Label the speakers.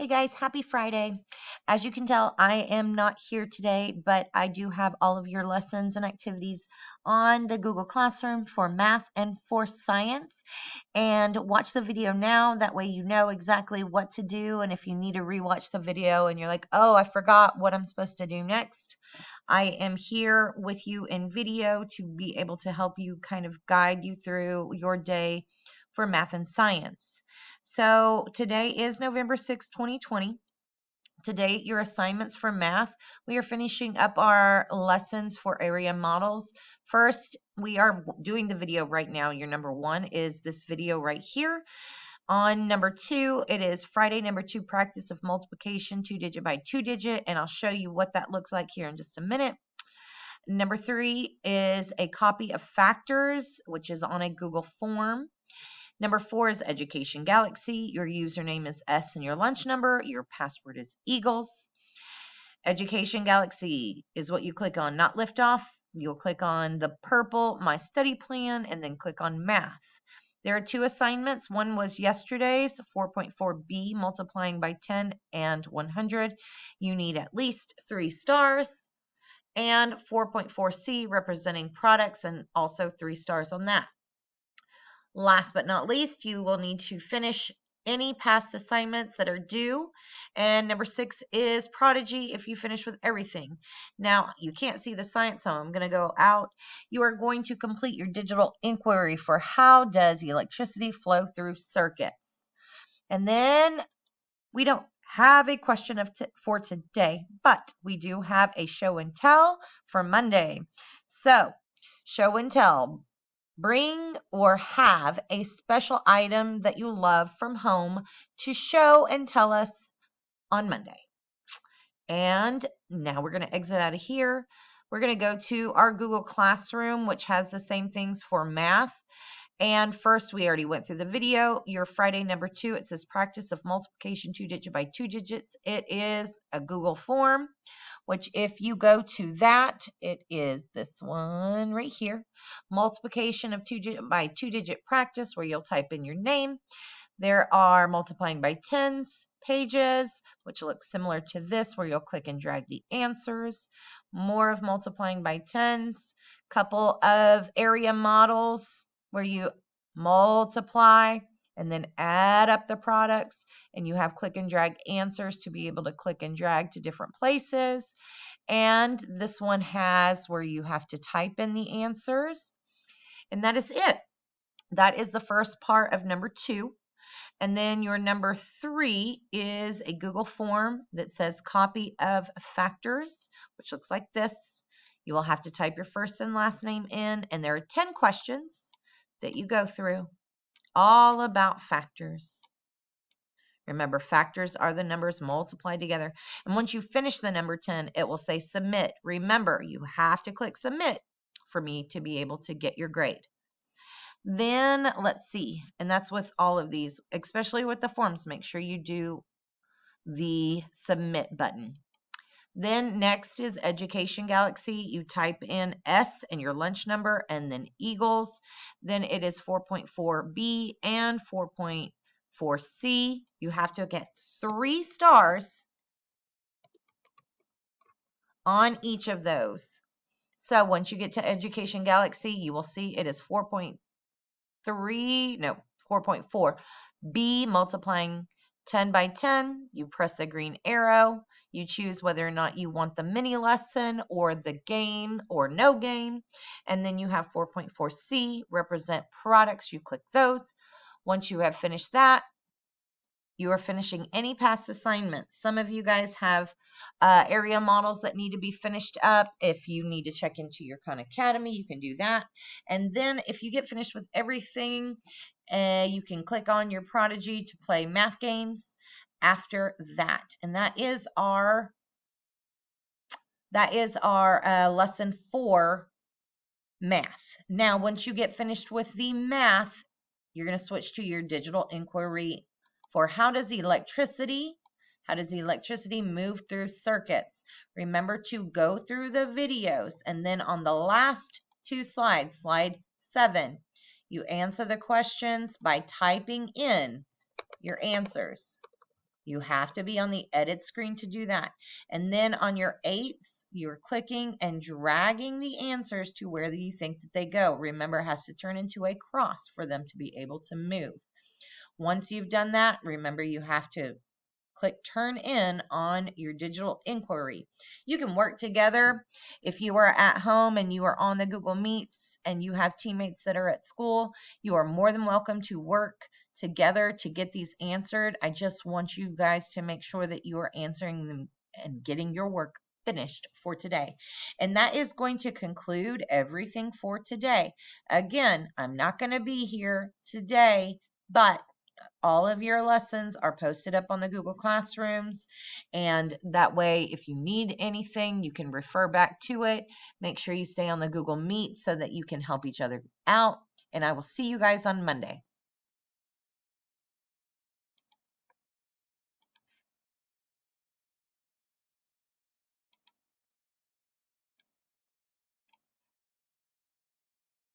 Speaker 1: Hey guys, happy Friday. As you can tell, I am not here today, but I do have all of your lessons and activities on the Google Classroom for math and for science. And watch the video now. That way you know exactly what to do. And if you need to rewatch the video and you're like, oh, I forgot what I'm supposed to do next, I am here with you in video to be able to help you kind of guide you through your day for math and science. So today is November 6, 2020. Today, your assignments for math. We are finishing up our lessons for area models. First, we are doing the video right now. Your number 1 is this video right here. On number 2, it is Friday number 2 practice of multiplication 2-digit by 2-digit, and I'll show you what that looks like here in just a minute. Number 3 is a copy of factors, which is on a Google form. Number 4 is Education Galaxy. Your username is S and your lunch number. Your password is Eagles. Education Galaxy is what you click on, not Liftoff. You'll click on the purple My Study Plan and then click on Math. There are 2 assignments. One was yesterday's 4.4b multiplying by 10 and 100. You need at least 3 stars. And 4.4c representing products and also 3 stars on that. Last but not least, you will need to finish any past assignments that are due. And number 6 is Prodigy if you finish with everything. Now, you can't see the science, so I'm going to go out. You are going to complete your digital inquiry for how does electricity flow through circuits. And then we don't have a question for today, but we do have a show and tell for Monday. So, show and tell. Bring or have a special item that you love from home to show and tell us on Monday. And now we're going to exit out of here. We're going to go to our Google Classroom, which has the same things for math. And first, we already went through the video. Your Friday number 2, it says practice of multiplication 2-digit by 2 digits. It is a Google form, which if you go to that, it is this one right here. Multiplication of 2-digit by 2-digit practice, where you'll type in your name. There are multiplying by tens pages, which looks similar to this, where you'll click and drag the answers. More of multiplying by tens. Couple of area models, where you multiply and then add up the products, and you have click and drag answers to be able to click and drag to different places. And this one has where you have to type in the answers. And that is it. That is the first part of number 2. And then your number 3 is a Google form that says copy of factors, which looks like this. You will have to type your first and last name in, and there are 10 questions that you go through, all about factors. Remember, factors are the numbers multiplied together. And once you finish the number 10, it will say submit. Remember, you have to click submit for me to be able to get your grade. Then let's see, and that's with all of these, especially with the forms, make sure you do the submit button. Then next is Education Galaxy. You type in S and your lunch number and then Eagles. Then it is 4.4b and 4.4c. You have to get 3 stars on each of those. So once you get to Education Galaxy, you will see it is 4.4b multiplying 10 by 10. You press the green arrow. You choose whether or not you want the mini lesson or the game or no game. And then you have 4.4c, represent products. You click those. Once you have finished that, you are finishing any past assignments. Some of you guys have area models that need to be finished up. If you need to check into your Khan Academy, you can do that. And then if you get finished with everything, you can click on your Prodigy to play math games after that. And that is our lesson 4 math. Now, once you get finished with the math, you're going to switch to your digital inquiry for how does electricity move through circuits. Remember to go through the videos, and then on the last 2 slides, slide 7, you answer the questions by typing in your answers. You have to be on the edit screen to do that. And then on your 8s, you're clicking and dragging the answers to where you think that they go. Remember, it has to turn into a cross for them to be able to move. Once you've done that, remember you have to click turn in on your digital inquiry. You can work together. If you are at home and you are on the Google Meets and you have teammates that are at school, you are more than welcome to work together to get these answered. I just want you guys to make sure that you are answering them and getting your work finished for today. And that is going to conclude everything for today. Again, I'm not going to be here today, but all of your lessons are posted up on the Google Classrooms, and that way if you need anything you can refer back to it. Make sure you stay on the Google Meet so that you can help each other out, and I will see you guys on Monday.